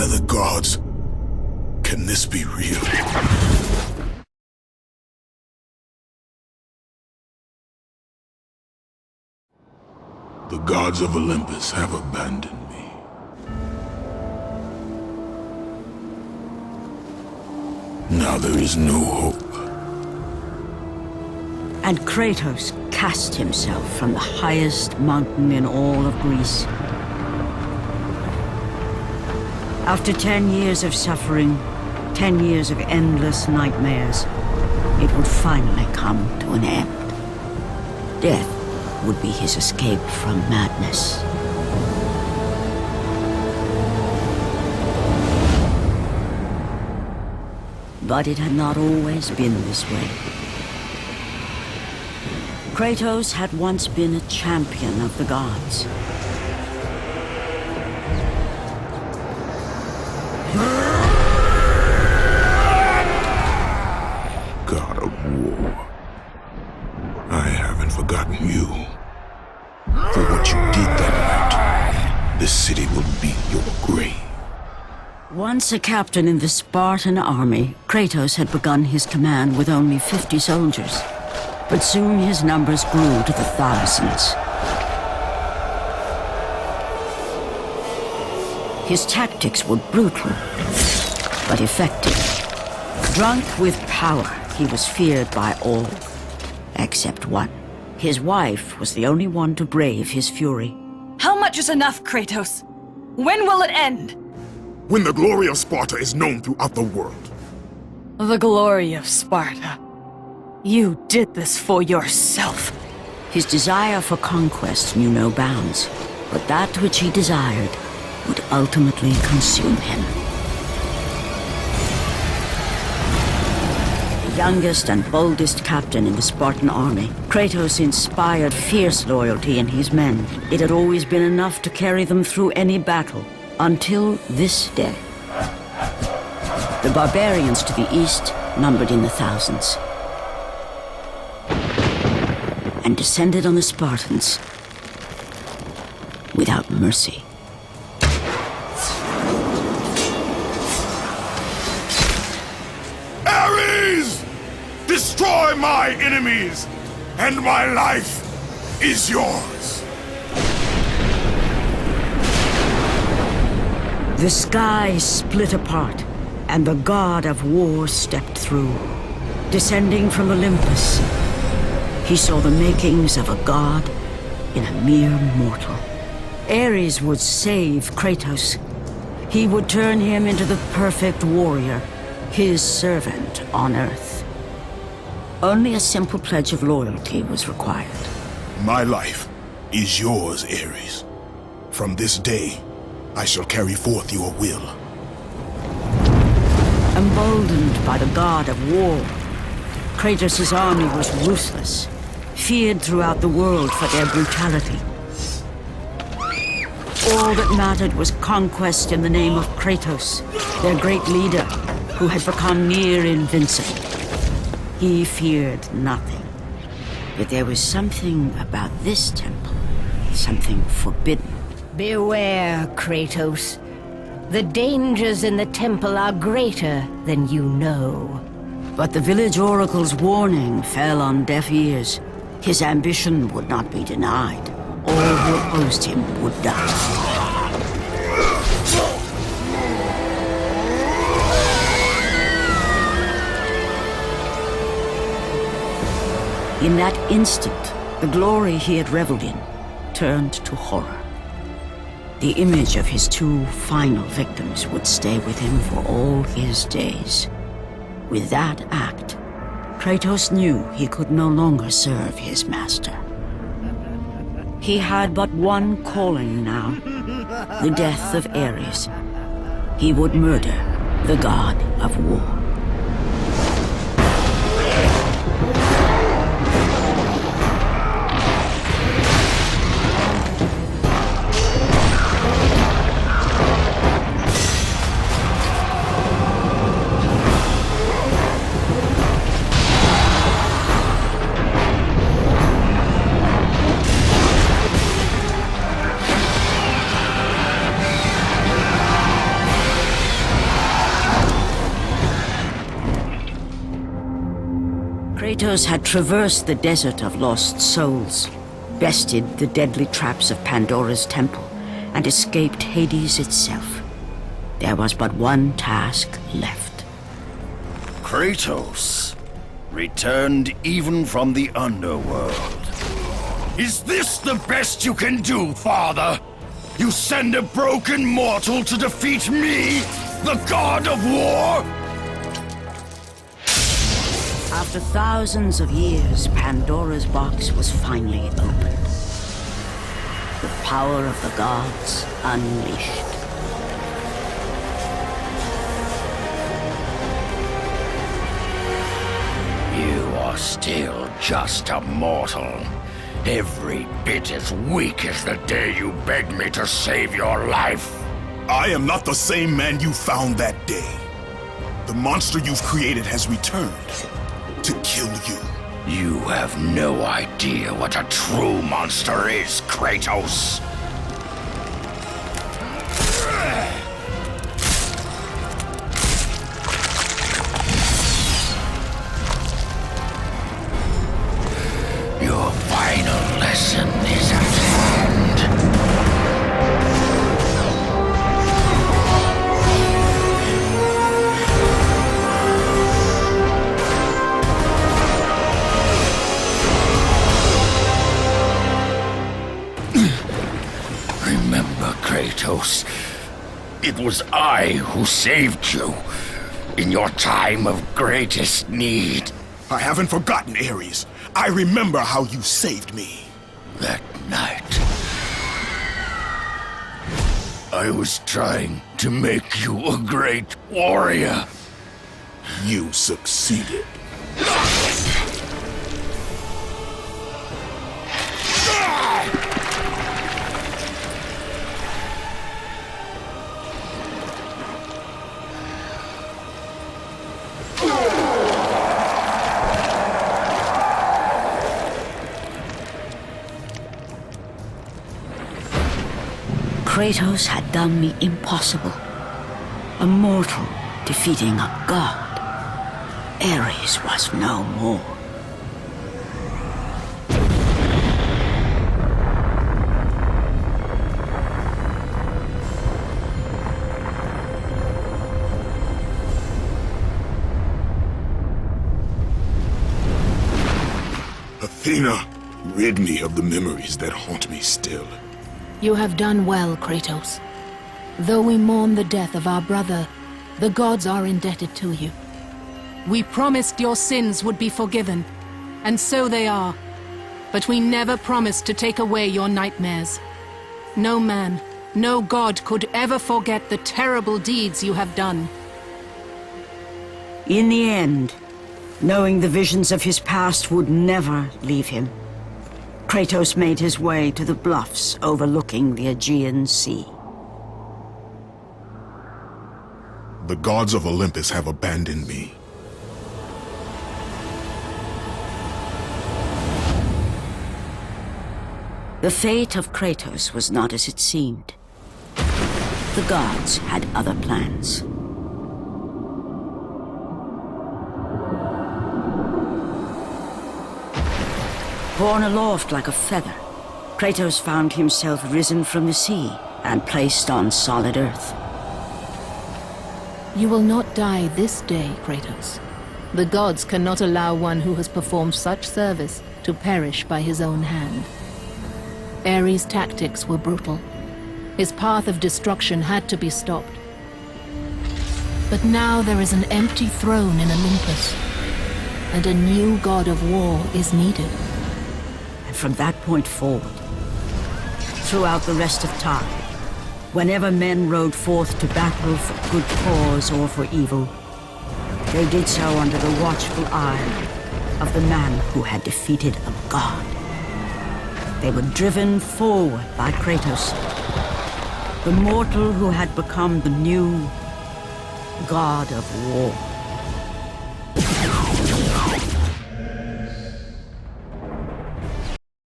By the gods, can this be real? The gods of Olympus have abandoned me. Now there is no hope. And Kratos cast himself from the highest mountain in all of Greece. After 10 years of suffering, 10 years of endless nightmares, it would finally come to an end. Death would be his escape from madness. But it had not always been this way. Kratos had once been a champion of the gods. God of war. I haven't forgotten you. For what you did that night, this city will be your grave. Once a captain in the Spartan army, Kratos had begun his command with only 50 soldiers. But soon his numbers grew to the thousands. His tactics were brutal, but effective. Drunk with power, he was feared by all, except one. His wife was the only one to brave his fury. How much is enough, Kratos? When will it end? When the glory of Sparta is known throughout the world. The glory of Sparta. You did this for yourself. His desire for conquest knew no bounds, but that which he desired would ultimately consume him. The youngest and boldest captain in the Spartan army, Kratos inspired fierce loyalty in his men. It had always been enough to carry them through any battle, until this day. The barbarians to the east numbered in the thousands, and descended on the Spartans without mercy. Ares! Destroy my enemies, and my life is yours. The sky split apart, and the god of war stepped through. Descending from Olympus, he saw the makings of a god in a mere mortal. Ares would save Kratos. He would turn him into the perfect warrior, his servant on Earth. Only a simple pledge of loyalty was required. My life is yours, Ares. From this day, I shall carry forth your will. Emboldened by the god of war, Kratos' army was ruthless, feared throughout the world for their brutality. All that mattered was conquest in the name of Kratos, their great leader, who had become near invincible. He feared nothing. But there was something about this temple, something forbidden. Beware, Kratos. The dangers in the temple are greater than you know. But the village oracle's warning fell on deaf ears. His ambition would not be denied. All who opposed him would die. In that instant, the glory he had reveled in turned to horror. The image of his two final victims would stay with him for all his days. With that act, Kratos knew he could no longer serve his master. He had but one calling now, the death of Ares. He would murder the god of war. Kratos had traversed the desert of lost souls, bested the deadly traps of Pandora's temple, and escaped Hades itself. There was but one task left. Kratos returned even from the underworld. Is this the best you can do, Father? You send a broken mortal to defeat me, the god of war? After thousands of years, Pandora's box was finally opened. The power of the gods unleashed. You are still just a mortal. Every bit as weak as the day you begged me to save your life. I am not the same man you found that day. The monster you've created has returned to kill you. You have no idea what a true monster is, Kratos. Your final lesson is at hand. Remember, Kratos, it was I who saved you in your time of greatest need. I haven't forgotten, Ares. I remember how you saved me. That night, I was trying to make you a great warrior. You succeeded. Kratos had done the impossible. A mortal defeating a god. Ares was no more. Athena, rid me of the memories that haunt me still. You have done well, Kratos. Though we mourn the death of our brother, the gods are indebted to you. We promised your sins would be forgiven, and so they are. But we never promised to take away your nightmares. No man, no god could ever forget the terrible deeds you have done. In the end, knowing the visions of his past would never leave him, Kratos made his way to the bluffs overlooking the Aegean Sea. The gods of Olympus have abandoned me. The fate of Kratos was not as it seemed. The gods had other plans. Borne aloft like a feather, Kratos found himself risen from the sea and placed on solid earth. You will not die this day, Kratos. The gods cannot allow one who has performed such service to perish by his own hand. Ares' tactics were brutal. His path of destruction had to be stopped. But now there is an empty throne in Olympus, and a new god of war is needed. And from that point forward, throughout the rest of time, whenever men rode forth to battle for good cause or for evil, they did so under the watchful eye of the man who had defeated a god. They were driven forward by Kratos, the mortal who had become the new god of war.